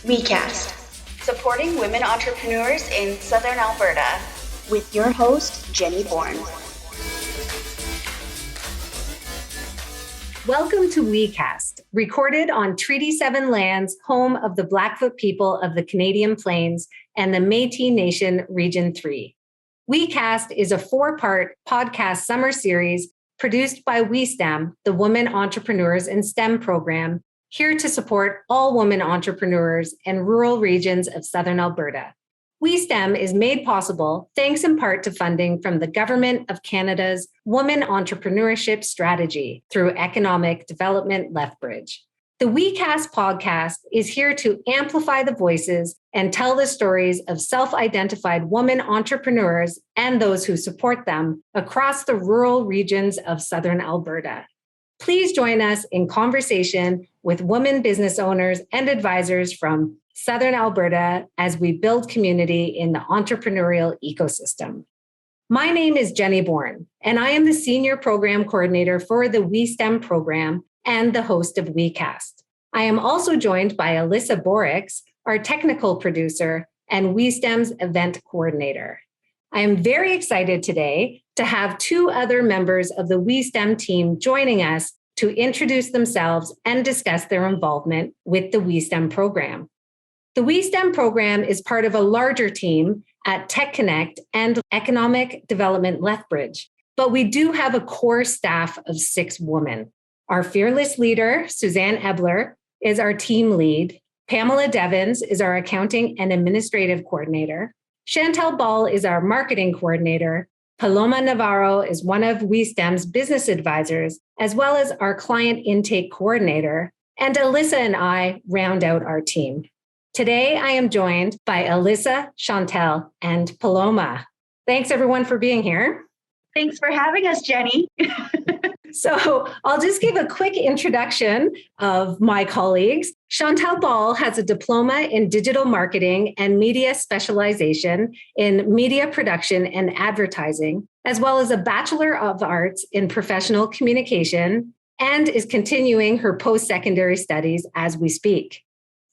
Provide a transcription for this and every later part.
WeCast, supporting women entrepreneurs in Southern Alberta, with your host, Jenny Bourne. Welcome to WeCast, recorded on Treaty 7 lands, home of the Blackfoot people of the Canadian Plains and the Métis Nation Region 3. WeCast is a 4-part podcast summer series produced by WESTEM, the Women Entrepreneurs in STEM program, here to support all women entrepreneurs in rural regions of Southern Alberta. WESTEM is made possible thanks in part to funding from the Government of Canada's Women Entrepreneurship Strategy through Economic Development Lethbridge. The WeCast podcast is here to amplify the voices and tell the stories of self-identified women entrepreneurs and those who support them across the rural regions of Southern Alberta. Please join us in conversation with women business owners and advisors from Southern Alberta as we build community in the entrepreneurial ecosystem. My name is Jenny Bourne, and I am the Senior Program Coordinator for the WeSTEM program and the host of WeCast. I am also joined by Alyssa Borix, our technical producer and WeSTEM's event coordinator. I am very excited today to have 2 other members of the WeSTEM team joining us to introduce themselves and discuss their involvement with the WeSTEM program. The WeSTEM program is part of a larger team at Tech Connect and Economic Development Lethbridge, but we do have a core staff of 6 women. Our fearless leader, Suzanne Ebler, is our team lead. Pamela Devins is our accounting and administrative coordinator. Chantelle Ball is our marketing coordinator. Paloma Navarro is one of WeSTEM's business advisors, as well as our client intake coordinator. And Alyssa and I round out our team. Today, I am joined by Alyssa, Chantelle, and Paloma. Thanks, everyone, for being here. Thanks for having us, Jenny. So I'll just give a quick introduction of my colleagues. Chantelle Ball has a diploma in digital marketing and media specialization in media production and advertising, as well as a Bachelor of Arts in professional communication, and is continuing her post-secondary studies as we speak.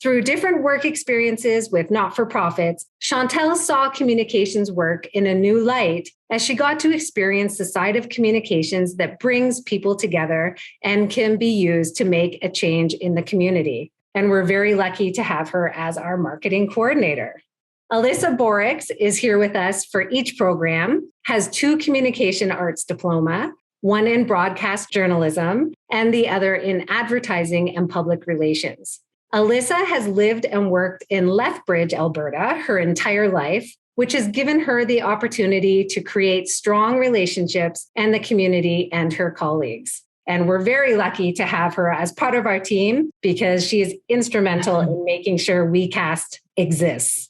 Through different work experiences with not-for-profits, Chantelle saw communications work in a new light as she got to experience the side of communications that brings people together and can be used to make a change in the community. And we're very lucky to have her as our marketing coordinator. Alyssa Borix is here with us for each program, has 2 communication arts diploma, one in broadcast journalism and the other in advertising and public relations. Alyssa has lived and worked in Lethbridge, Alberta, her entire life, which has given her the opportunity to create strong relationships in the community and her colleagues. And we're very lucky to have her as part of our team because she is instrumental in making sure WeCast exists.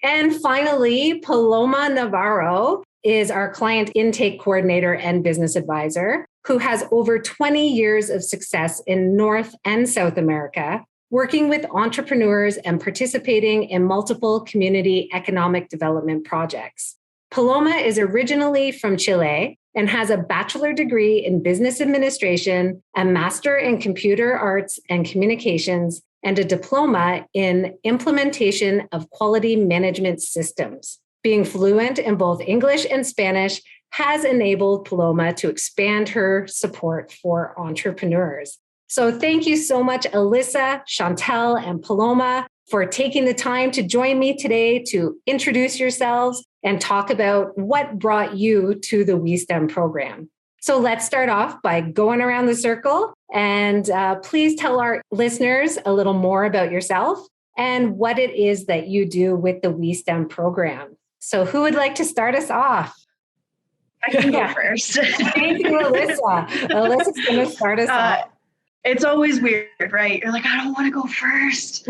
And finally, Paloma Navarro is our client intake coordinator and business advisor, who has over 20 years of success in North and South America, working with entrepreneurs and participating in multiple community economic development projects. Paloma is originally from Chile and has a bachelor degree in business administration, a master in computer arts and communications, and a diploma in implementation of quality management systems. Being fluent in both English and Spanish has enabled Paloma to expand her support for entrepreneurs. So thank you so much, Alyssa, Chantelle, and Paloma, for taking the time to join me today to introduce yourselves and talk about what brought you to the WeSTEM program. So let's start off by going around the circle and please tell our listeners a little more about yourself and what it is that you do with the WeSTEM program. So who would like to start us off? I can go first. Thank you, Alyssa. Alyssa's going to start us off. It's always weird, right? You're like, I don't want to go first.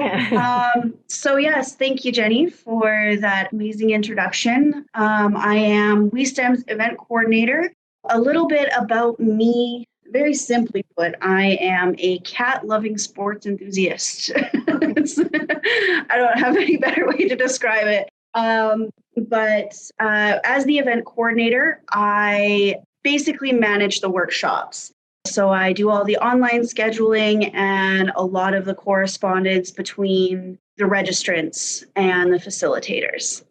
So yes, thank you, Jenny, for that amazing introduction. I am WeSTEM's event coordinator. A little bit about me, very simply put, I am a cat-loving sports enthusiast. I don't have any better way to describe it. But as the event coordinator, I basically manage the workshops. So I do all the online scheduling and a lot of the correspondence between the registrants and the facilitators.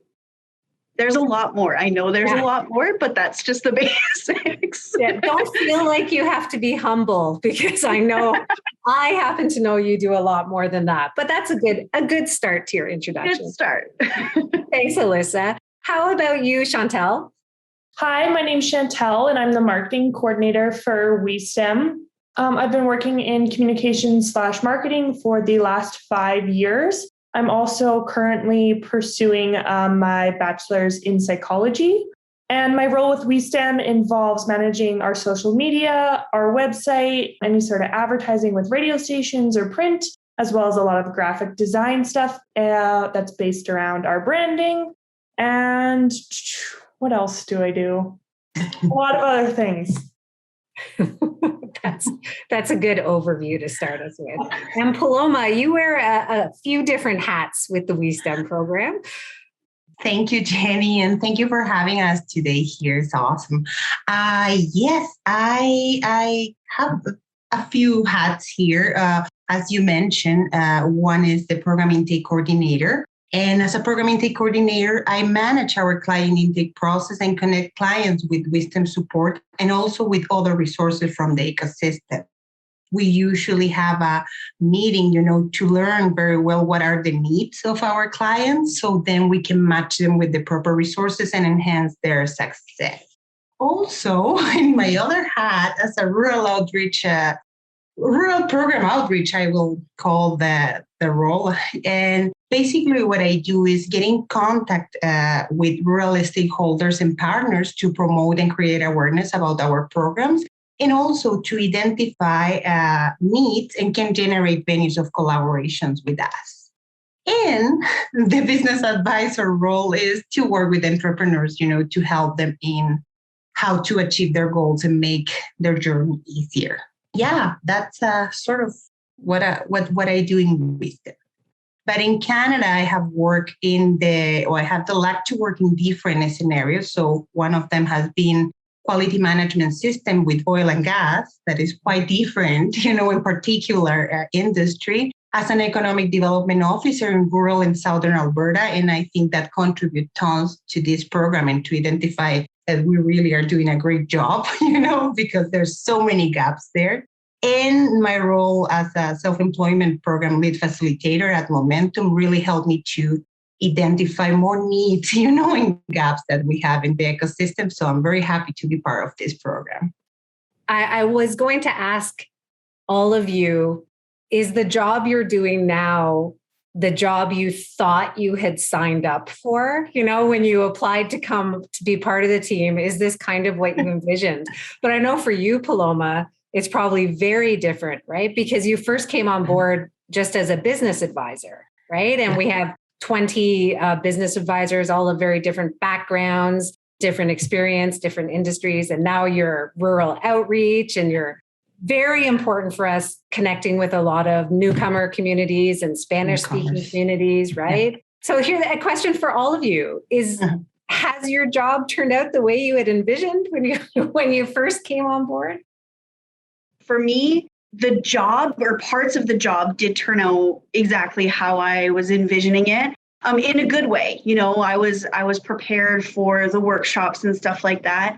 There's a lot more. I know there's a lot more, but that's just the basics. Yeah, don't feel like you have to be humble, because I know I happen to know you do a lot more than that. But that's a good start to your introduction. Good start. Thanks, Alyssa. How about you, Chantelle? Hi, my name's Chantelle, and I'm the marketing coordinator for WESTEM. I've been working in communications/marketing for the last 5 years. I'm also currently pursuing my bachelor's in psychology. And my role with WESTEM involves managing our social media, our website, any sort of advertising with radio stations or print, as well as a lot of graphic design stuff that's based around our branding. And what else do I do? A lot of other things. That's a good overview to start us with. And Paloma, you wear a few different hats with the WESTEM program. Thank you, Jenny, and thank you for having us today here. It's awesome. Yes, I have a few hats here. As you mentioned, one is the program intake coordinator. And as a program intake coordinator, I manage our client intake process and connect clients with WESTEM support and also with other resources from the ecosystem. We usually have a meeting, to learn very well what are the needs of our clients, so then we can match them with the proper resources and enhance their success. Also, in my other hat, as a rural program outreach, I will call the role. And basically what I do is get in contact with rural stakeholders and partners to promote and create awareness about our programs, and also to identify needs and can generate venues of collaborations with us. And the business advisor role is to work with entrepreneurs, to help them in how to achieve their goals and make their journey easier. Yeah, that's sort of what I do in WESTEM. But in Canada, I have I have the luck to work in different scenarios. So one of them has been quality management system with oil and gas. That is quite different, in particular industry. As an economic development officer in rural and southern Alberta, and I think that contributes tons to this program and to identify that we really are doing a great job, because there's so many gaps there. And my role as a self-employment program lead facilitator at Momentum really helped me to identify more needs, and gaps that we have in the ecosystem. So I'm very happy to be part of this program. I was going to ask all of you, is the job you're doing now the job you thought you had signed up for? When you applied to come to be part of the team, is this kind of what you envisioned? But I know for you, Paloma, it's probably very different, right? Because you first came on board just as a business advisor, right? And we have 20 business advisors, all of very different backgrounds, different experience, different industries. And now you're rural outreach, and you're very important for us connecting with a lot of newcomer communities and Spanish-speaking communities, right? Yeah. So here's a question for all of you is, has your job turned out the way you had envisioned when you first came on board? For me, the job or parts of the job did turn out exactly how I was envisioning it, in a good way. I was prepared for the workshops and stuff like that.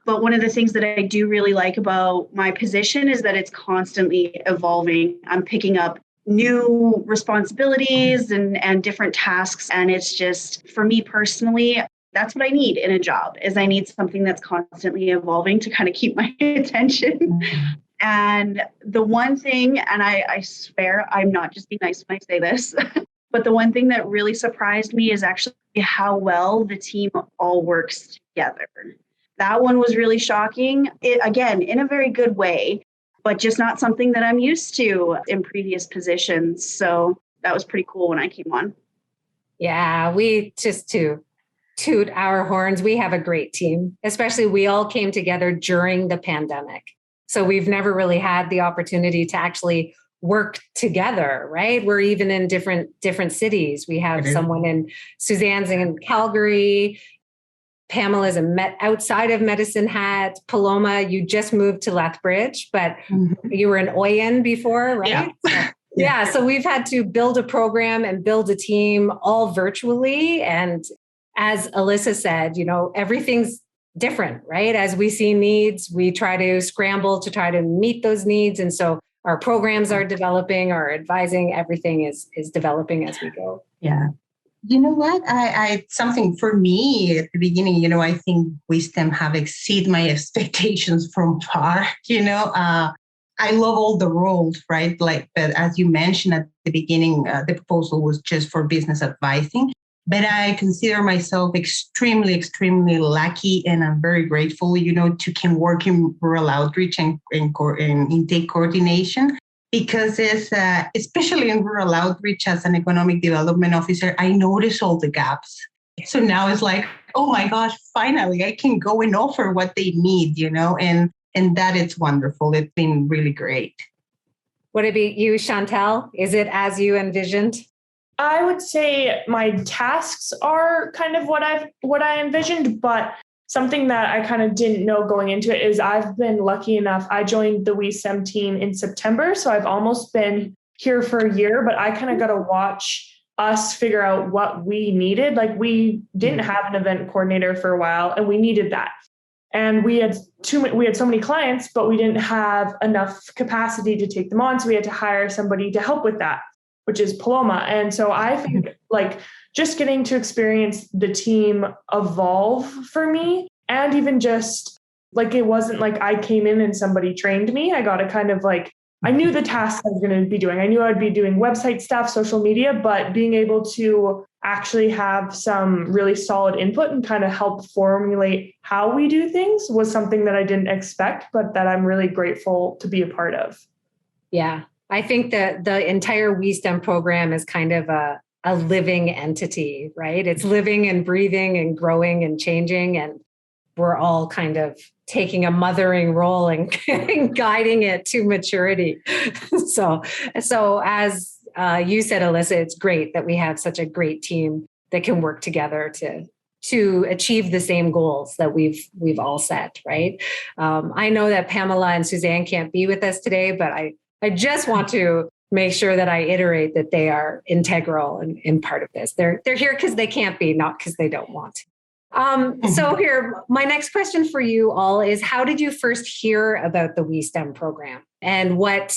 But one of the things that I do really like about my position is that it's constantly evolving. I'm picking up new responsibilities and different tasks. And it's just, for me personally, that's what I need in a job, is I need something that's constantly evolving to kind of keep my attention. Mm-hmm. And the one thing, and I swear I'm not just being nice when I say this, but the one thing that really surprised me is actually how well the team all works together. That one was really shocking. Again, in a very good way, but just not something that I'm used to in previous positions. So that was pretty cool when I came on. Yeah, we just to toot our horns, we have a great team, especially we all came together during the pandemic. So we've never really had the opportunity to actually work together, right? We're even in different cities. We have someone in Suzanne's in Calgary, Pamela's outside of medicine hat. Paloma, you just moved to Lethbridge, but you were an OYN before, right? Yeah. So we've had to build a program and build a team all virtually. And as Alyssa said, everything's different, right? As we see needs, we try to scramble to try to meet those needs. And so our programs are developing, our advising, everything is developing as we go. Yeah. You know what? I something for me at the beginning, I think WESTEM have exceeded my expectations from far. I love all the roles, right? But as you mentioned at the beginning, the proposal was just for business advising. But I consider myself extremely, extremely lucky, and I'm very grateful, to can work in rural outreach and intake coordination. Because it's, especially in rural outreach as an economic development officer, I notice all the gaps. So now it's like, oh my gosh, finally I can go and offer what they need, and that is wonderful. It's been really great. Would it be you, Chantelle? Is it as you envisioned? I would say my tasks are kind of what I envisioned, but something that I kind of didn't know going into it is I've been lucky enough. I joined the WESTEM team in September, so I've almost been here for a year, but I kind of got to watch us figure out what we needed. Like, we didn't have an event coordinator for a while, and we needed that. And we had so many clients, but we didn't have enough capacity to take them on. So we had to hire somebody to help with that, which is Paloma. And so I think just getting to experience the team evolve for me, and even just it wasn't like I came in and somebody trained me. I got to kind of I knew the tasks I was going to be doing. I knew I'd be doing website stuff, social media, but being able to actually have some really solid input and kind of help formulate how we do things was something that I didn't expect, but that I'm really grateful to be a part of. Yeah. I think that the entire WESTEM program is kind of a living entity, right? It's living and breathing and growing and changing. And we're all kind of taking a mothering role and guiding it to maturity. So as you said, Alyssa, it's great that we have such a great team that can work together to achieve the same goals that we've all set, right? I know that Pamela and Suzanne can't be with us today, but I just want to make sure that I iterate that they are integral and part of this. They're here because they can't be, not because they don't want to. So here, my next question for you all is, how did you first hear about the WESTEM program, and what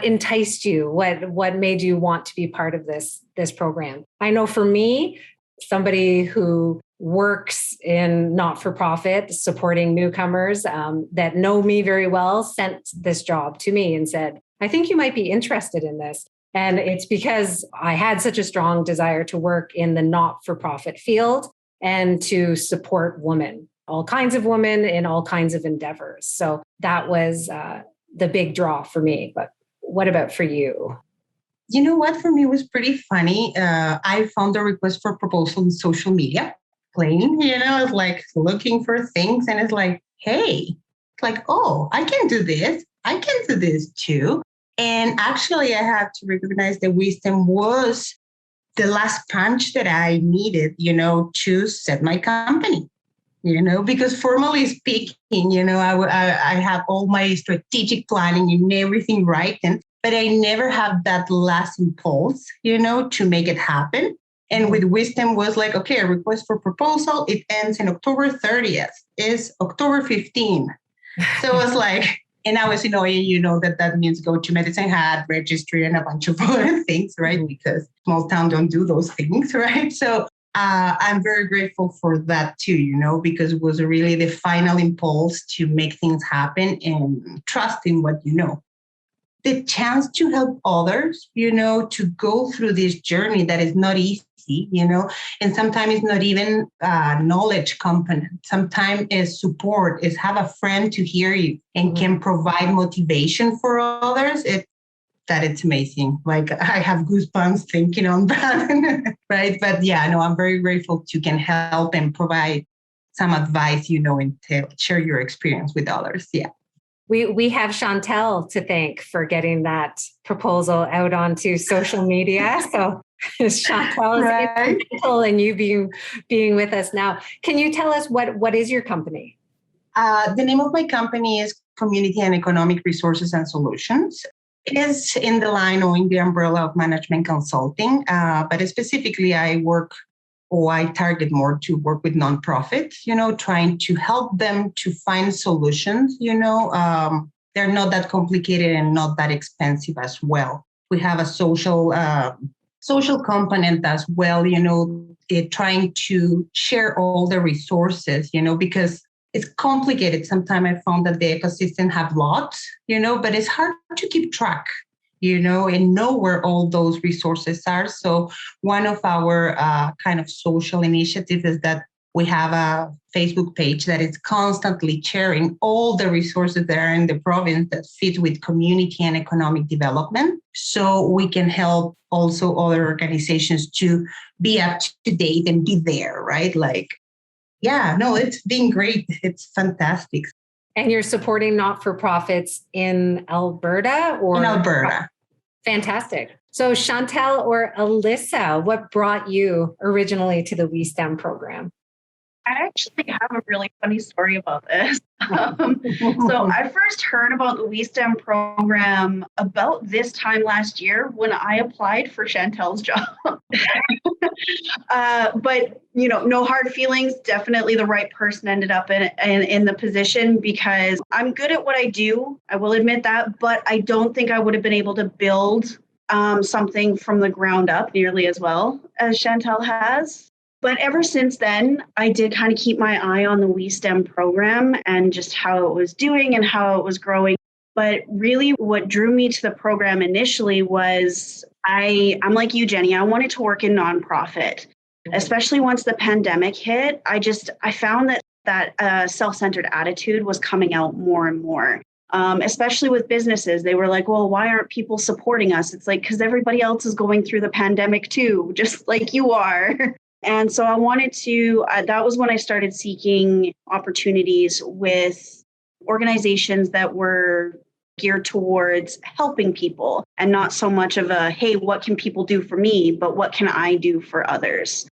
enticed you? What made you want to be part of this program? I know for me, somebody who works in not-for-profit supporting newcomers that know me very well sent this job to me and said, I think you might be interested in this. And it's because I had such a strong desire to work in the not-for-profit field and to support women, all kinds of women in all kinds of endeavors. So that was the big draw for me. But what about for you? You know what? For me, it was pretty funny. I found a request for proposal in social media, playing, I was looking for things, and it's hey, oh, I can do this. I can do this too. And actually, I have to recognize that WESTEM was the last punch that I needed, to set my company, because formally speaking, I have all my strategic planning and everything right. But I never have that last impulse, to make it happen. And with WESTEM was okay, a request for proposal. It ends in October 30th. It's October 15th. So it's and I was, that means go to Medicine Hat, registry, and a bunch of other things, right? Because small town don't do those things, right? So I'm very grateful for that too, because it was really the final impulse to make things happen and trust in what you know. The chance to help others, to go through this journey that is not easy, and sometimes it's not even a knowledge component. Sometimes it's support, is have a friend to hear you and can provide motivation for others. It's amazing. I have goosebumps thinking on that, right? But I'm very grateful to can help and provide some advice, and to share your experience with others. Yeah. We have Chantelle to thank for getting that proposal out onto social media. So Chantelle is instrumental in you being with us now. Can you tell us what is your company? The name of my company is Community and Economic Resources and Solutions. It is in the line or in the umbrella of management consulting, but specifically I target more to work with nonprofits, trying to help them to find solutions, they're not that complicated and not that expensive as well. We have a social component as well, trying to share all the resources, because it's complicated. Sometimes I found that the ecosystem have lots, but it's hard to keep track, and know where all those resources are. So one of our kind of social initiatives is that we have a Facebook page that is constantly sharing all the resources that are in the province that fit with community and economic development. So we can help also other organizations to be up to date and be there, right? It's been great. It's fantastic. And you're supporting not-for-profits in Alberta? In Alberta. Fantastic. So Chantelle or Alyssa, what brought you originally to the WESTEM program? I actually have a really funny story about this. So I first heard about the WESTEM program about this time last year when I applied for Chantelle's job. But, no hard feelings. Definitely the right person ended up in the position because I'm good at what I do. I will admit that, but I don't think I would have been able to build something from the ground up nearly as well as Chantelle has. But ever since then, I did kind of keep my eye on the WESTEM program and just how it was doing and how it was growing. But really what drew me to the program initially was I'm like you, Jenny, I wanted to work in nonprofit, especially once the pandemic hit. I found that self-centered attitude was coming out more and more, especially with businesses. They were like, well, why aren't people supporting us? It's like, because everybody else is going through the pandemic too, just like you are. And so I wanted to, that was when I started seeking opportunities with organizations that were geared towards helping people and not so much of a, hey, what can people do for me, but what can I do for others?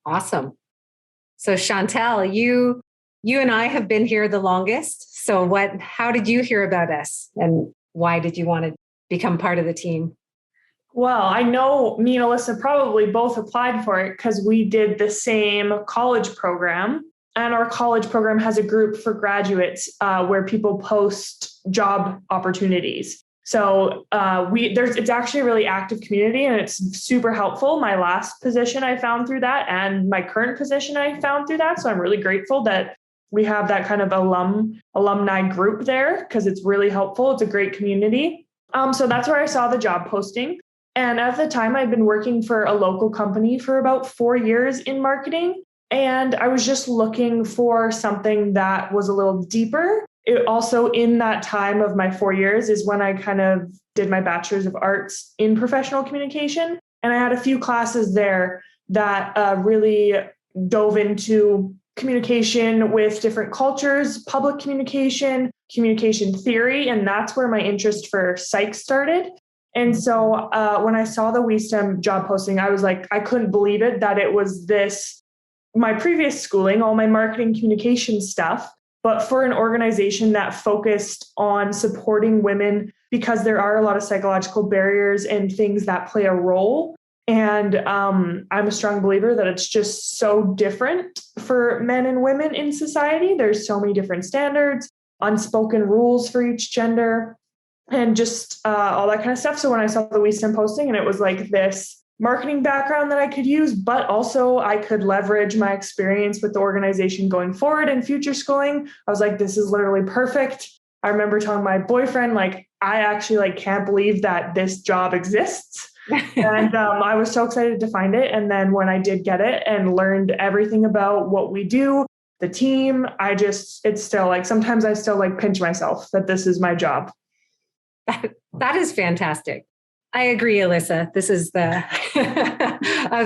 Awesome. So Chantelle, you and I have been here the longest. So how did you hear about us and why did you want to become part of the team? Well, I know me and Alyssa probably both applied for it because we did the same college program. And our college program has a group for graduates where people post job opportunities. So it's actually a really active community and it's super helpful. My last position I found through that and my current position I found through that. So I'm really grateful that we have that kind of alumni group there because it's really helpful. It's a great community. So that's where I saw the job posting. And at the time, I'd been working for a local company for about 4 years in marketing. And I was just looking for something that was a little deeper. It also, in that time of my 4 years, is when I kind of did my Bachelor's of Arts in Professional Communication. And I had a few classes there that really dove into communication with different cultures, public communication, communication theory. And that's where my interest for psych started. And so when I saw the WESTEM job posting, I was like, I couldn't believe it that it was my previous schooling, all my marketing communication stuff, but for an organization that focused on supporting women because there are a lot of psychological barriers and things that play a role. And I'm a strong believer that it's just so different for men and women in society. There's so many different standards, unspoken rules for each gender. And just all that kind of stuff. So when I saw the WESTEM posting and it was like this marketing background that I could use, but also I could leverage my experience with the organization going forward in future schooling, I was like, this is literally perfect. I remember telling my boyfriend, I actually can't believe that this job exists. And I was so excited to find it. And then when I did get it and learned everything about what we do, the team, it's still sometimes I still pinch myself that this is my job. That is fantastic. I agree, Alyssa. This is a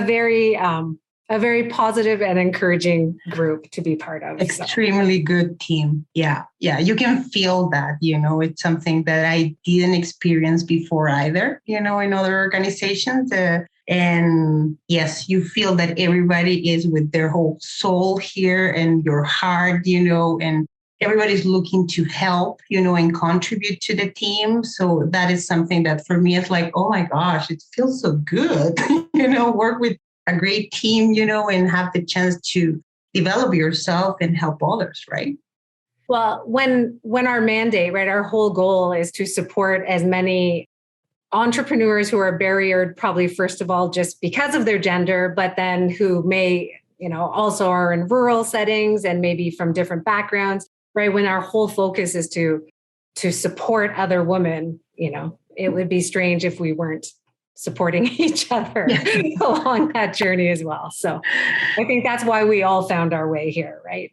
very positive and encouraging group to be part of. Extremely good team. Yeah. You can feel that, it's something that I didn't experience before either, in other organizations. And yes, you feel that everybody is with their whole soul here and your heart, and everybody's looking to help, and contribute to the team. So that is something that for me is like, oh my gosh, it feels so good, work with a great team, and have the chance to develop yourself and help others, right? Well, when our mandate, right, our whole goal is to support as many entrepreneurs who are barriered, probably first of all, just because of their gender, but then who may, also are in rural settings and maybe from different backgrounds, right? When our whole focus is to support other women, it would be strange if we weren't supporting each other along that journey as well. So I think that's why we all found our way here, right?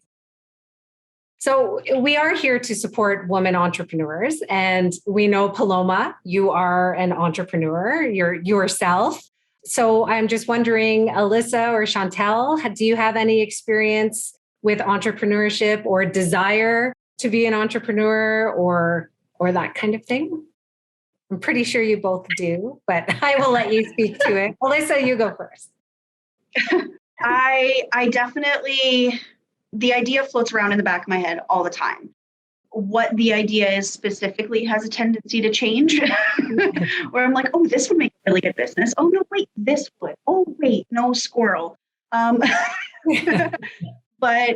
So we are here to support women entrepreneurs. And we know, Paloma, you are an entrepreneur yourself. So I'm just wondering, Alyssa or Chantelle, do you have any experience with entrepreneurship or desire to be an entrepreneur or that kind of thing? I'm pretty sure you both do, but I will let you speak to it. Alyssa, you go first. I definitely... The idea floats around in the back of my head all the time. What the idea is specifically has a tendency to change, where I'm like, oh, this would make a really good business. Oh, no, wait, this would. Oh, wait, no, squirrel. But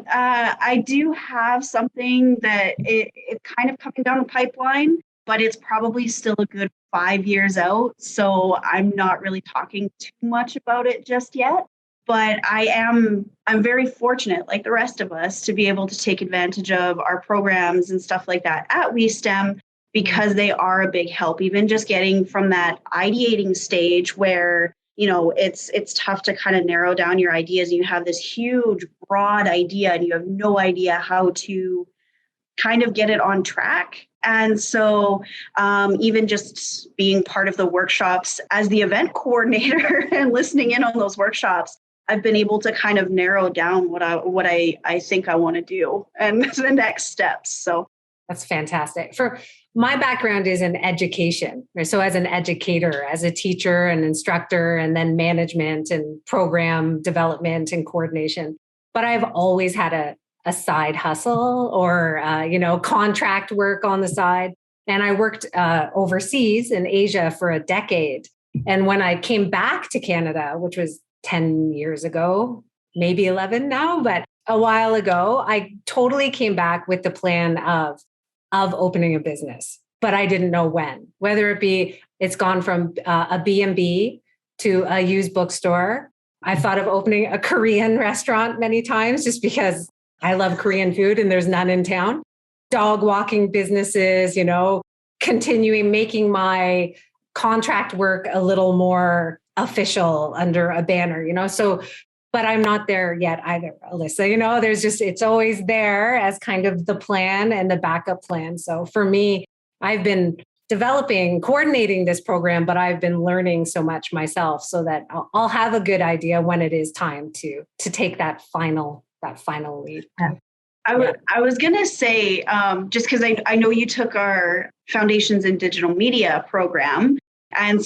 I do have something that it's kind of coming down the pipeline, but it's probably still a good 5 years out. So I'm not really talking too much about it just yet. But I'm very fortunate, like the rest of us, to be able to take advantage of our programs and stuff like that at WESTEM, because they are a big help, even just getting from that ideating stage where, it's tough to kind of narrow down your ideas. You have this huge, broad idea and you have no idea how to kind of get it on track. And so even just being part of the workshops as the event coordinator and listening in on those workshops, I've been able to kind of narrow down what I think I want to do and the next steps. So that's fantastic. For my background is in education. So as an educator, as a teacher and instructor, and then management and program development and coordination. But I've always had a side hustle or, contract work on the side. And I worked overseas in Asia for a decade. And when I came back to Canada, which was 10 years ago, maybe 11 now, but a while ago, I totally came back with the plan of opening a business, but I didn't know when, whether it be, it's gone from a B&B to a used bookstore. I thought of opening a Korean restaurant many times just because I love Korean food and there's none in town. Dog walking businesses, continuing making my contract work a little more official under a banner, so, but I'm not there yet either, Alyssa, it's always there as kind of the plan and the backup plan. So for me, I've been coordinating this program, but I've been learning so much myself so that I'll have a good idea when it is time to take that final lead. I was going to say, just because I know you took our Foundations in Digital Media program. And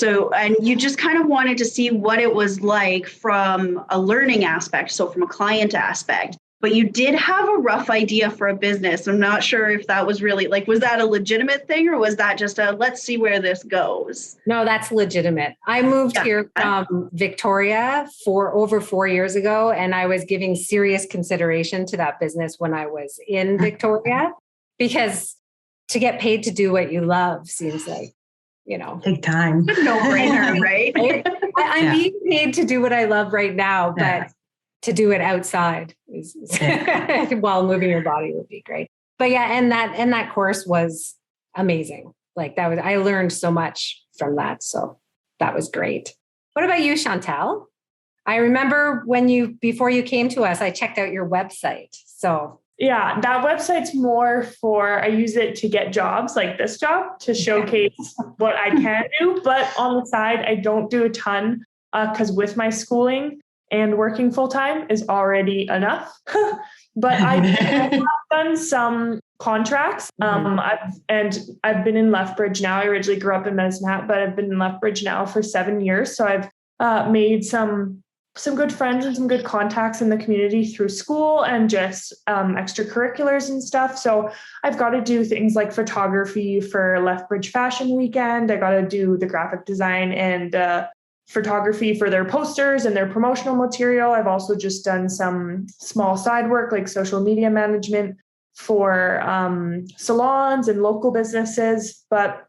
you just kind of wanted to see what it was like from a learning aspect, so from a client aspect. But you did have a rough idea for a business. I'm not sure if that was really was that a legitimate thing or was that just let's see where this goes? No, that's legitimate. I moved here from Victoria over 4 years ago, and I was giving serious consideration to that business when I was in Victoria, because to get paid to do what you love seems like, take time. No brainer, right? I'm being paid to do what I love right now, but to do it outside while moving your body would be great. But and that course was amazing. I learned so much from that. So that was great. What about you, Chantelle? I remember before you came to us, I checked out your website. So yeah, that website's more I use it to get jobs like this job to showcase what I can do. But on the side, I don't do a ton because with my schooling and working full time is already enough. But I have done some contracts. I've been in Lethbridge now. I originally grew up in Medicine Hat, but I've been in Lethbridge now for 7 years. So I've made some good friends and some good contacts in the community through school and just extracurriculars and stuff. So I've got to do things like photography for Lethbridge Fashion Weekend. I got to do the graphic design and photography for their posters and their promotional material. I've also just done some small side work like social media management for salons and local businesses. But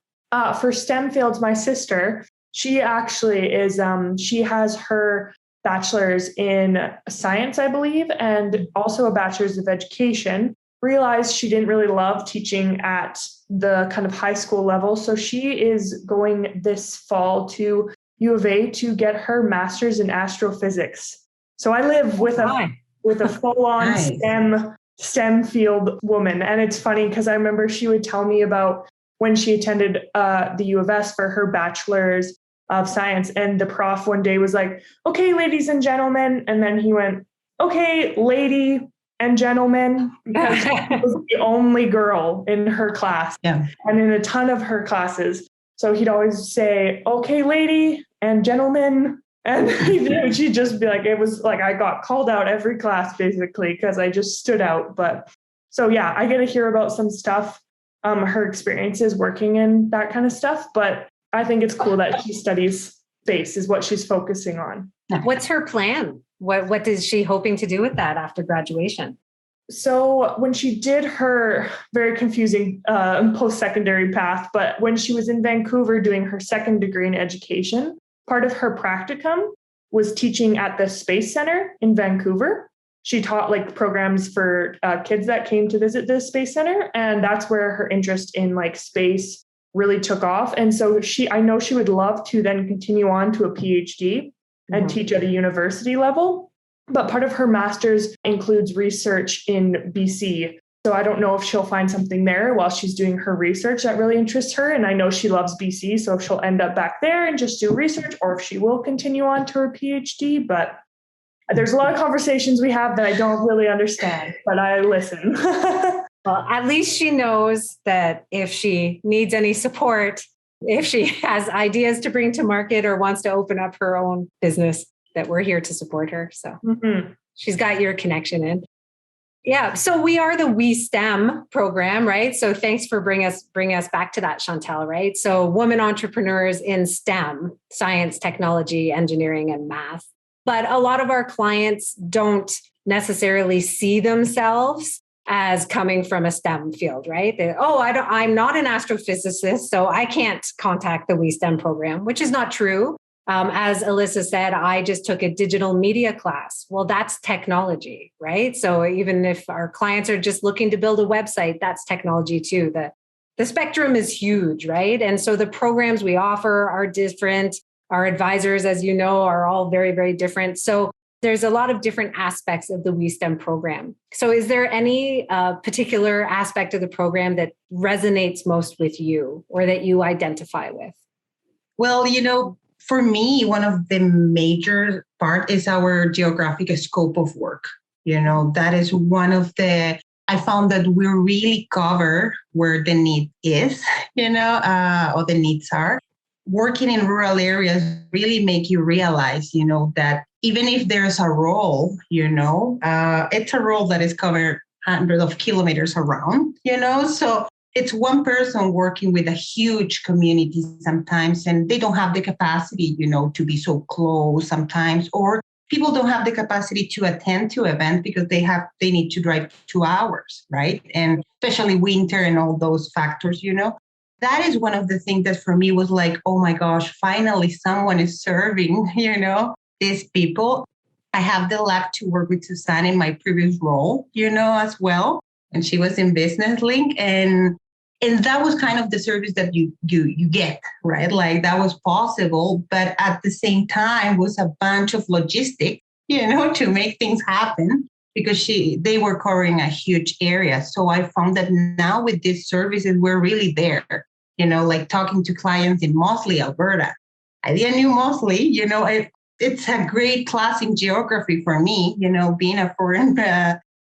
for STEM fields, my sister, she actually is, she has her bachelor's in science, I believe, and also a bachelor's of education. Realized she didn't really love teaching at the kind of high school level. So she is going this fall to U of A to get her master's in astrophysics. So I live with a full-on Nice. STEM field woman. And it's funny because I remember she would tell me about when she attended the U of S for her bachelor's of science. And the prof one day was like, okay, ladies and gentlemen. And then he went, okay, lady and gentlemen, because she was the only girl in her class and in a ton of her classes. So he'd always say, okay, lady and gentlemen. And she'd just be like, it was like I got called out every class basically because I just stood out. But so, yeah, I get to hear about some stuff, her experiences working in that kind of stuff. But I think it's cool that she studies space is what she's focusing on. What's her plan? What is she hoping to do with that after graduation? So when she did her very confusing post-secondary path, but when she was in Vancouver doing her second degree in education, part of her practicum was teaching at the Space Center in Vancouver. She taught like programs for kids that came to visit the Space Center. And that's where her interest in like space really took off. And so I know she would love to then continue on to a PhD and teach at a university level. But part of her master's includes research in BC. So I don't know if she'll find something there while she's doing her research that really interests her. And I know she loves BC. So if she'll end up back there and just do research, or if she will continue on to her PhD. But there's a lot of conversations we have that I don't really understand, but I listen. Well, at least she knows that if she needs any support, if she has ideas to bring to market or wants to open up her own business, that we're here to support her. So she's got your connection in. Yeah. So we are the WESTEM program, right? So thanks for bring us back to that, Chantelle, right? So women entrepreneurs in STEM, science, technology, engineering, and math. But a lot of our clients don't necessarily see themselves as coming from a STEM field, right? I'm not an astrophysicist, so I can't contact the WESTEM program, which is not true. As Alyssa said, I just took a digital media class. Well, that's technology, right? So even if our clients are just looking to build a website, that's technology too. The spectrum is huge, right? And so the programs we offer are different. Our advisors, as you know, are all very, very different. So there's a lot of different aspects of the WESTEM program. So is there any particular aspect of the program that resonates most with you or that you identify with? Well, for me, one of the major part is our geographic scope of work. That is one of I found that we really cover where the need is, or the needs are. Working in rural areas really make you realize, that even if there's a role, it's a role that is covered hundreds of kilometers around, so it's one person working with a huge community sometimes, and they don't have the capacity, to be so close sometimes, or people don't have the capacity to attend to events because they need to drive 2 hours, right? And especially winter and all those factors, That is one of the things that for me was like, oh my gosh, finally someone is serving, these people. I have the luck to work with Susan in my previous role, as well. And she was in Business Link. And that was kind of the service that you get, right? Like that was possible. But at the same time was a bunch of logistics, to make things happen because they were covering a huge area. So I found that now with these services, we're really there, like talking to clients in Moseley, Alberta. I knew Moseley, it's a great class in geography for me, being a foreign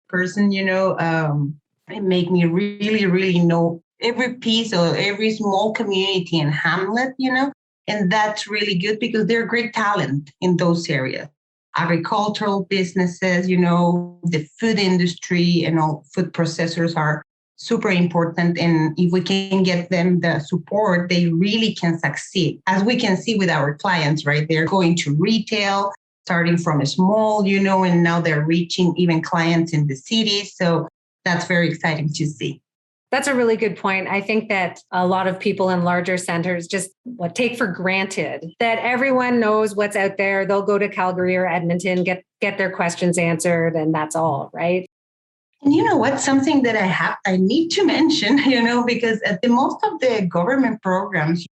person, it made me really, really know every piece or every small community and hamlet, And that's really good because they're great talent in those areas. Agricultural businesses, the food industry and all food processors are super important. And if we can get them the support, they really can succeed. As we can see with our clients, right? They're going to retail, starting from a small, and now they're reaching even clients in the city. So that's very exciting to see. That's a really good point. I think that a lot of people in larger centers just take for granted that everyone knows what's out there. They'll go to Calgary or Edmonton, get their questions answered, and that's all, right? And you know what? Something that I need to mention, because at the most of the government programs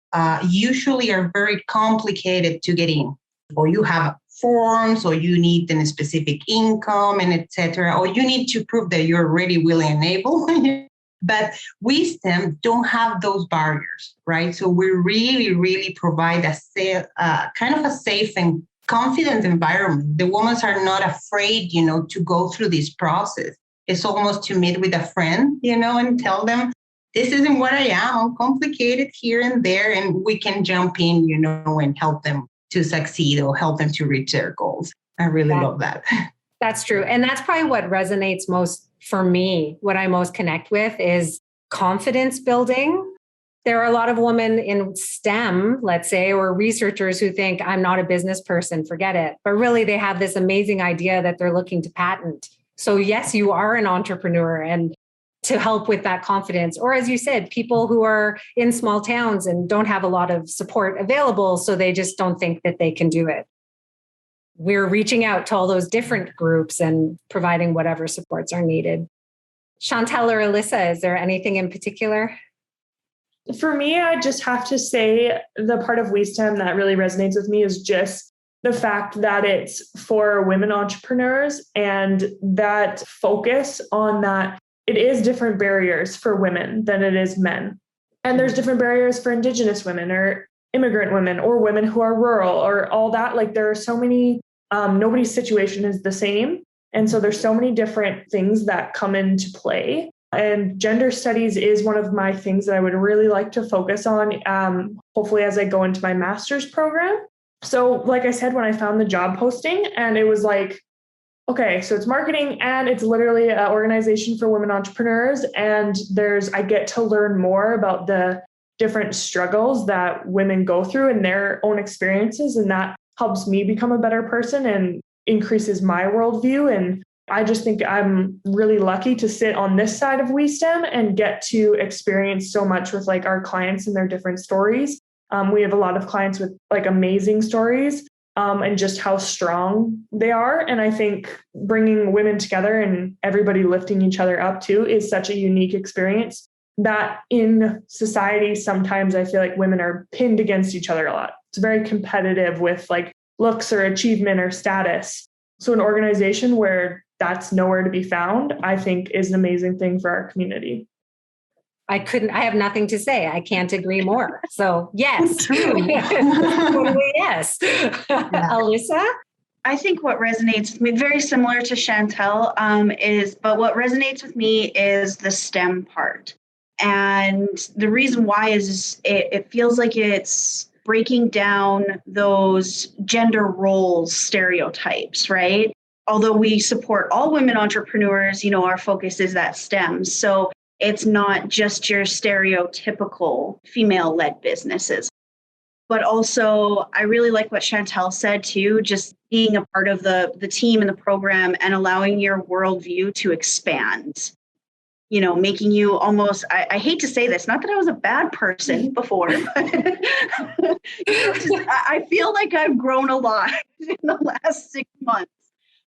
usually are very complicated to get in. Or you have forms, or you need a specific income, and etc. Or you need to prove that you're already willing and able. But WESTEM don't have those barriers, right? So we really, really provide kind of a safe and confident environment. The women are not afraid, to go through this process. It's almost to meet with a friend, and tell them, this isn't what I am. I'm complicated here and there, and we can jump in, and help them to succeed or help them to reach their goals. I really love that. That's true. And that's probably what resonates most for me. What I most connect with is confidence building. There are a lot of women in STEM, let's say, or researchers who think I'm not a business person, forget it. But really, they have this amazing idea that they're looking to patent. So yes, you are an entrepreneur, and to help with that confidence. Or as you said, people who are in small towns and don't have a lot of support available, so they just don't think that they can do it. We're reaching out to all those different groups and providing whatever supports are needed. Chantelle or Alyssa, is there anything in particular? For me, I just have to say the part of WESTEM that really resonates with me is just the fact that it's for women entrepreneurs, and that focus on that it is different barriers for women than it is men. And there's different barriers for Indigenous women or immigrant women or women who are rural or all that. Like there are so many, nobody's situation is the same. And so there's so many different things that come into play. And gender studies is one of my things that I would really like to focus on, hopefully as I go into my master's program. So like I said, when I found the job posting and it was like, okay, so it's marketing and it's literally an organization for women entrepreneurs. And I get to learn more about the different struggles that women go through and their own experiences. And that helps me become a better person and increases my worldview. And I just think I'm really lucky to sit on this side of WESTEM and get to experience so much with like our clients and their different stories. We have a lot of clients with like amazing stories. And just how strong they are. And I think bringing women together and everybody lifting each other up too is such a unique experience that in society, sometimes I feel like women are pinned against each other a lot. It's very competitive with like looks or achievement or status. So an organization where that's nowhere to be found, I think is an amazing thing for our community. I have nothing to say. I can't agree more. So yes. True. Totally yes. Yeah. Alyssa? I think what resonates with me, very similar to Chantelle, but what resonates with me is the STEM part. And the reason why is it feels like it's breaking down those gender roles stereotypes, right? Although we support all women entrepreneurs, our focus is that STEM. So it's not just your stereotypical female-led businesses. But also, I really like what Chantelle said too, just being a part of the team and the program and allowing your worldview to expand. Making you almost, I hate to say this, not that I was a bad person before, but I feel like I've grown a lot in the last 6 months.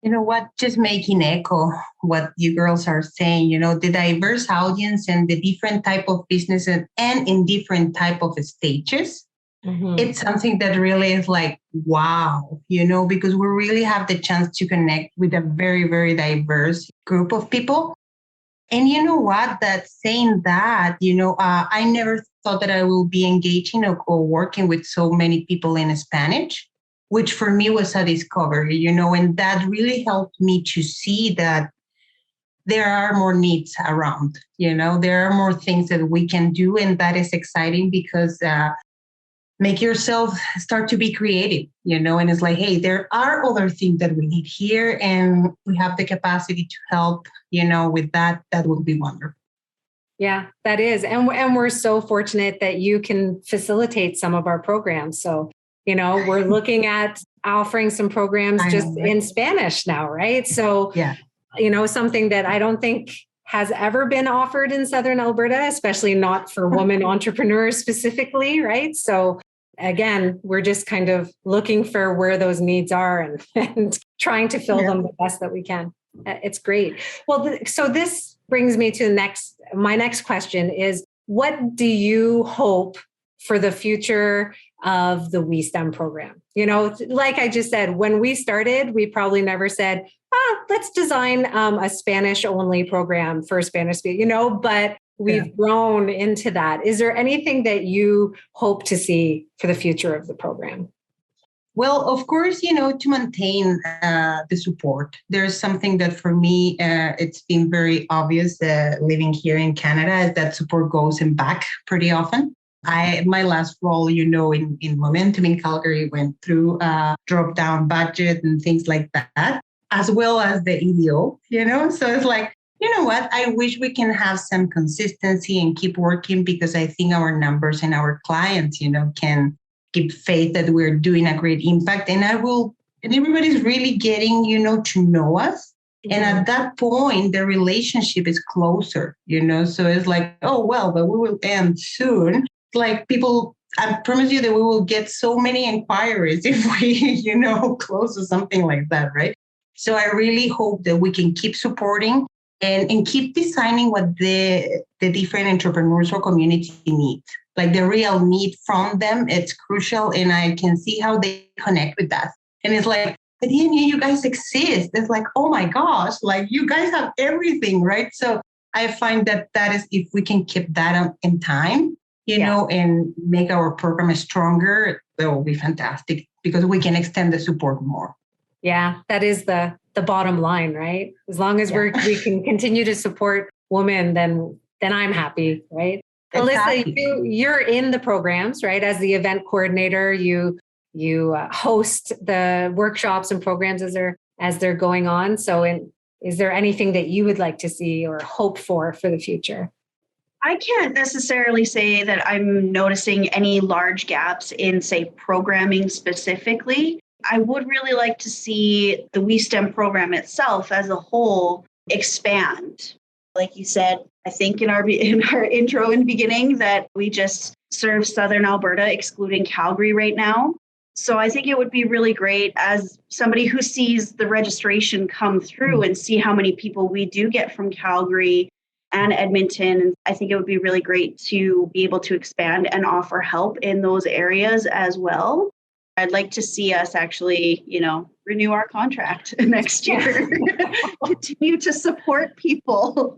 You know what? Just making echo what you girls are saying, the diverse audience and the different type of businesses and in different type of stages. Mm-hmm. It's something that really is like, wow, because we really have the chance to connect with a very, very diverse group of people. And you know what? Saying that, I never thought that I will be engaging or working with so many people in Spanish, which for me was a discovery, and that really helped me to see that there are more needs around, there are more things that we can do. And that is exciting because make yourself start to be creative, and it's like, hey, there are other things that we need here and we have the capacity to help, with that. That would be wonderful. Yeah, that is. And we're so fortunate that you can facilitate some of our programs. So, we're looking at offering some programs in Spanish now, right? So, yeah, something that I don't think has ever been offered in Southern Alberta, especially not for women entrepreneurs specifically, right? So again, we're just kind of looking for where those needs are and trying to fill them the best that we can. It's great. Well, so this brings me to my next question is, what do you hope for the future of the WESTEM program? Like I just said, when we started, we probably never said, let's design a Spanish only program for Spanish speakers, but we've grown into that. Is there anything that you hope to see for the future of the program? Well, of course, to maintain the support. There's something that for me, it's been very obvious living here in Canada is that support goes in back pretty often. My last role, in Momentum in Calgary went through a drop-down budget and things like that, as well as the EDO, So it's like, you know what? I wish we can have some consistency and keep working because I think our numbers and our clients, can give faith that we're doing a great impact. And everybody's really getting, to know us. Mm-hmm. And at that point, the relationship is closer, So it's like, oh, well, but we will end soon. Like people, I promise you that we will get so many inquiries if we, close or something like that, right? So I really hope that we can keep supporting and keep designing what the different entrepreneurs or community need. Like the real need from them, it's crucial. And I can see how they connect with that. And it's like, I didn't know you guys exist. It's like, oh my gosh, like you guys have everything, right? So I find that is, if we can keep that in time, and make our program stronger, that will be fantastic because we can extend the support more. Yeah, that is the bottom line, right? As long as we can continue to support women, then I'm happy, right? Exactly. Alyssa, you're in the programs, right? As the event coordinator, you host the workshops and programs as they're going on. So, is there anything that you would like to see or hope for the future? I can't necessarily say that I'm noticing any large gaps in, say, programming specifically. I would really like to see the WESTEM program itself as a whole expand. Like you said, I think in our intro and beginning that we just serve Southern Alberta, excluding Calgary right now. So I think it would be really great as somebody who sees the registration come through and see how many people we do get from Calgary and Edmonton. And I think it would be really great to be able to expand and offer help in those areas as well. I'd like to see us actually, renew our contract next year, continue to support people.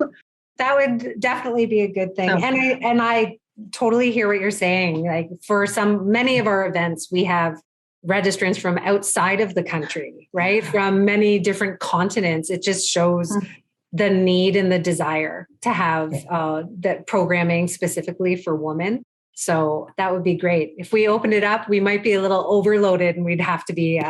That would definitely be a good thing. Okay. And I totally hear what you're saying. Like for many of our events, we have registrants from outside of the country, right? From many different continents. It just shows the need and the desire to have that programming specifically for women. So that would be great. If we opened it up, we might be a little overloaded and we'd have to be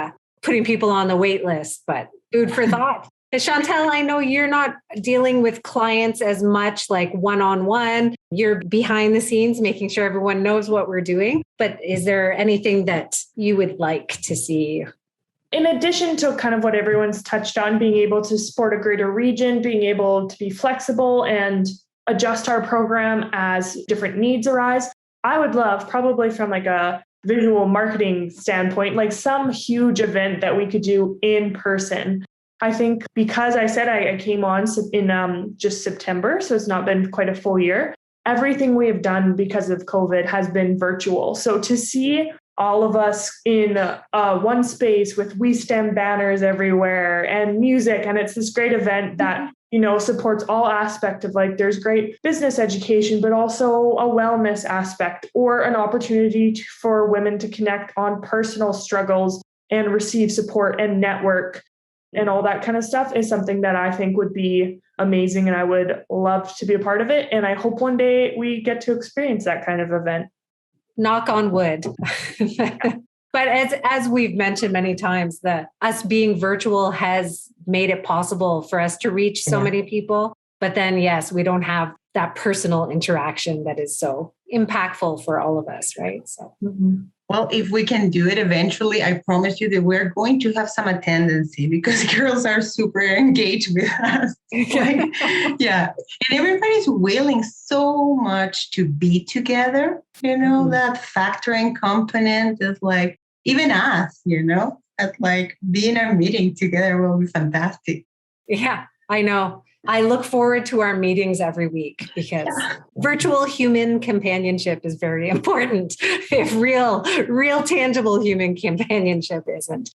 putting people on the wait list, but food for thought. Chantelle, I know you're not dealing with clients as much like one-on-one. You're behind the scenes, making sure everyone knows what we're doing. But is there anything that you would like to see? In addition to kind of what everyone's touched on, being able to support a greater region, being able to be flexible and adjust our program as different needs arise, I would love, probably from like a visual marketing standpoint, like some huge event that we could do in person. I think because I said I came on in just September, so it's not been quite a full year, everything we have done because of COVID has been virtual. So to see all of us in one space with WESTEM banners everywhere and music, and it's this great event that supports all aspect of like there's great business education, but also a wellness aspect or an opportunity for women to connect on personal struggles and receive support and network and all that kind of stuff is something that I think would be amazing. And I would love to be a part of it. And I hope one day we get to experience that kind of event. knock on wood. But as we've mentioned many times, that us being virtual has made it possible for us to reach so many people. But then, yes, we don't have that personal interaction that is so impactful for all of us, right? So, well, if we can do it eventually, I promise you that we're going to have some attendance because girls are super engaged with us. And everybody's willing so much to be together. That factoring component is like, even us, at like being a meeting together will be fantastic. Yeah, I know. I look forward to our meetings every week because virtual human companionship is very important if real tangible human companionship isn't.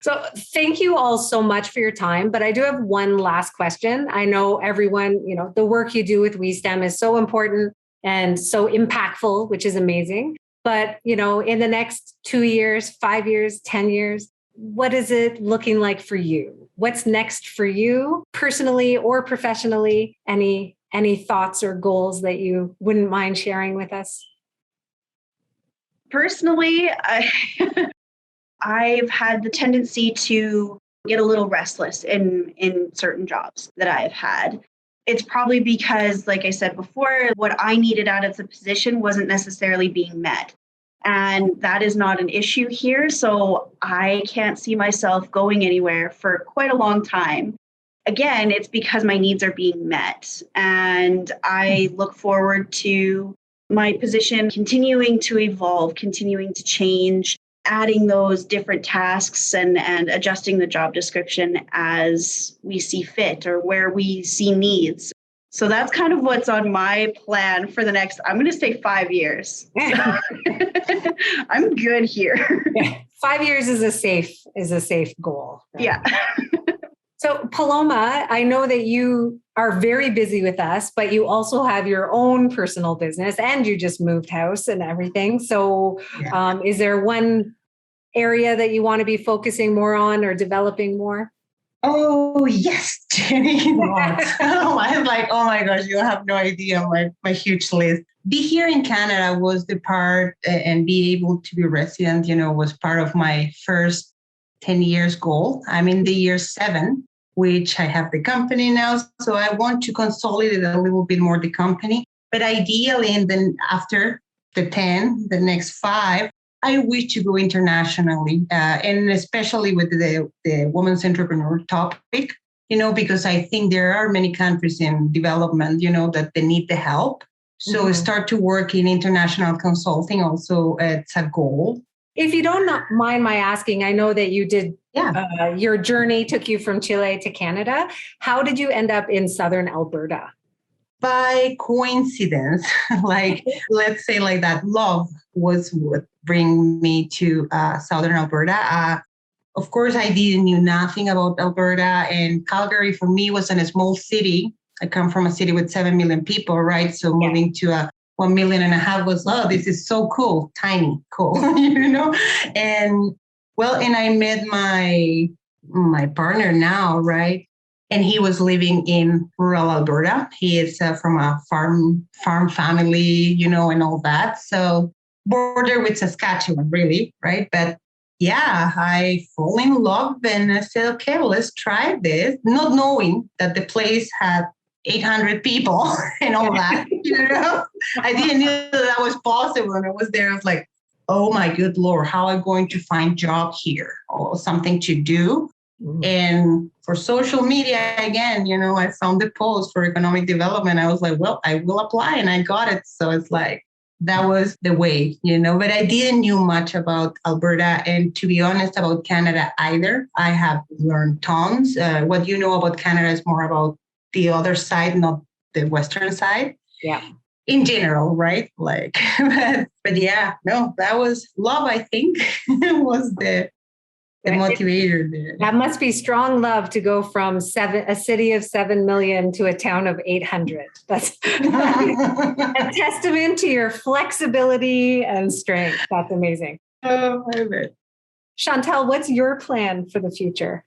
So thank you all so much for your time. But I do have one last question. I know everyone, the work you do with WESTEM is so important and so impactful, which is amazing. But, in the next 2 years, 5 years, 10 years, what is it looking like for you? What's next for you personally or professionally? Any thoughts or goals that you wouldn't mind sharing with us? Personally, I've had the tendency to get a little restless in certain jobs that I've had. It's probably because, like I said before, what I needed out of the position wasn't necessarily being met. And that is not an issue here. So I can't see myself going anywhere for quite a long time. Again, it's because my needs are being met. And I look forward to my position continuing to evolve, continuing to change, adding those different tasks and adjusting the job description as we see fit or where we see needs. So that's kind of what's on my plan for the next, I'm going to say 5 years. So, I'm good here. 5 years is a safe goal. Right? Yeah. So Paloma, I know that you are very busy with us, but you also have your own personal business and you just moved house and everything. So is there one area that you want to be focusing more on or developing more? Oh, yes, Jenny. I was like, oh my gosh, you have no idea my huge list. Be here in Canada was the part and be able to be resident, was part of my first 10 years goal. I'm in the year 7, which I have the company now. So I want to consolidate a little bit more the company. But ideally, and then after the 10, the next 5, I wish to go internationally, and especially with the women's entrepreneur topic, because I think there are many countries in development, that they need the help. So start to work in international consulting also, it's a goal. If you don't mind my asking, I know that you did, your journey took you from Chile to Canada. How did you end up in Southern Alberta? By coincidence, let's say like that, love was what bring me to Southern Alberta. Of course, I knew nothing about Alberta, and Calgary for me was in a small city. I come from a city with 7 million people, right? So moving to a 1.5 million was, this is so cool, tiny, cool, And I met my partner now, right? And he was living in rural Alberta. He is from a farm family, and all that. So border with Saskatchewan, really, right? But I fall in love and I said, okay, well, let's try this, not knowing that the place had 800 people and all that, I didn't know that was possible. And I was there, I was like, oh my good Lord, how am I going to find job here or something to do? And for social media, again, I found the post for economic development. I was like, well, I will apply, and I got it. So it's like, that was the way, but I didn't know much about Alberta, and to be honest, about Canada either. I have learned tons. What you know about Canada is more about the other side, not the Western side. Yeah. In general, right? But that was love, I think, was the motivator there. That must be strong love to go from a city of 7 million to a town of 800. That's a testament to your flexibility and strength. That's amazing. Oh, I bet. Chantelle, what's your plan for the future?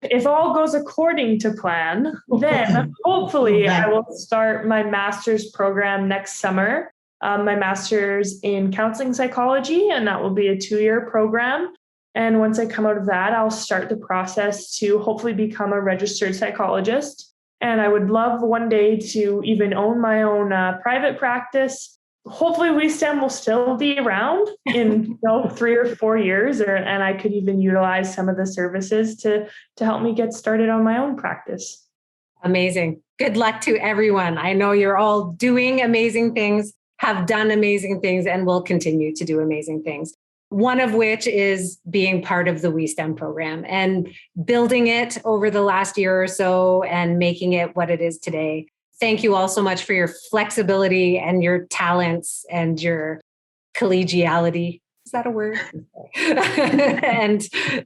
If all goes according to plan, then hopefully I will start my master's program next summer. my master's in counseling psychology, and that will be a 2-year program. And once I come out of that, I'll start the process to hopefully become a registered psychologist. And I would love one day to even own my own private practice. Hopefully WeSTEM will still be around in 3 or 4 years, and I could even utilize some of the services to help me get started on my own practice. Amazing. Good luck to everyone. I know you're all doing amazing things, have done amazing things, and will continue to do amazing things. One of which is being part of the WeSTEM program and building it over the last year or so and making it what it is today. Thank you all so much for your flexibility and your talents and your collegiality. Is that a word? And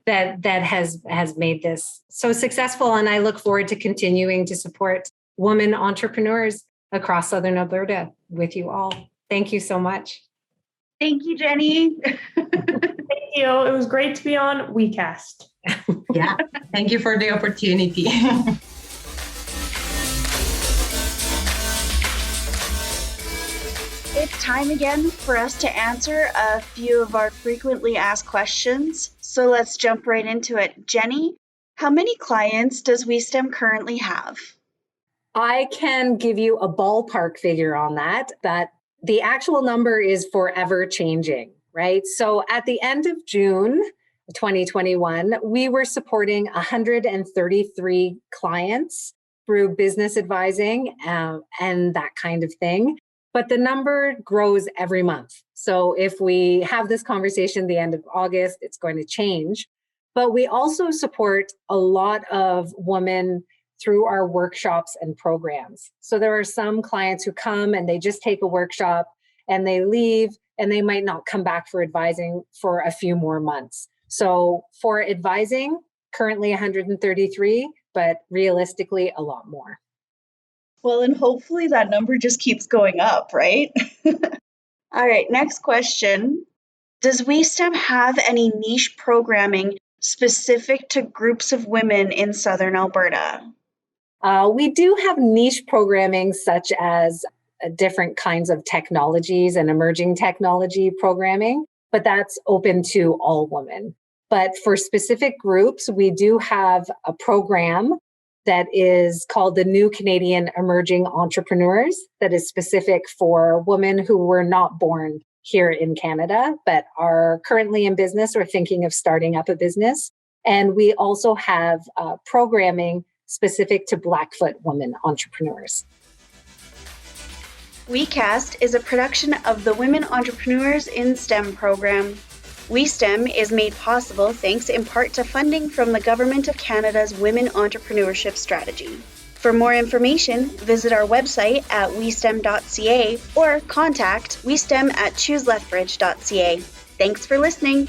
that has made this so successful. And I look forward to continuing to support women entrepreneurs across Southern Alberta with you all. Thank you so much. Thank you, Jenny. Thank you. It was great to be on WeCast. Yeah, thank you for the opportunity. It's time again for us to answer a few of our frequently asked questions. So let's jump right into it. Jenny, how many clients does WeSTEM currently have? I can give you a ballpark figure on that, but the actual number is forever changing, right? So at the end of June 2021, we were supporting 133 clients through business advising and that kind of thing. But the number grows every month. So if we have this conversation at the end of August, it's going to change. But we also support a lot of women through our workshops and programs. So there are some clients who come and they just take a workshop and they leave and they might not come back for advising for a few more months. So for advising, currently 133, but realistically a lot more. Well, and hopefully that number just keeps going up, right? All right, next question. Does WeSTEM have any niche programming specific to groups of women in Southern Alberta? We do have niche programming such as different kinds of technologies and emerging technology programming, but that's open to all women. But for specific groups, we do have a program that is called the New Canadian Emerging Entrepreneurs that is specific for women who were not born here in Canada, but are currently in business or thinking of starting up a business. And we also have programming specific to Blackfoot women entrepreneurs. WeCast is a production of the Women Entrepreneurs in STEM program. WeSTEM is made possible thanks in part to funding from the Government of Canada's Women Entrepreneurship Strategy. For more information, visit our website at westem.ca or contact westem@chooselethbridge.ca. Thanks for listening.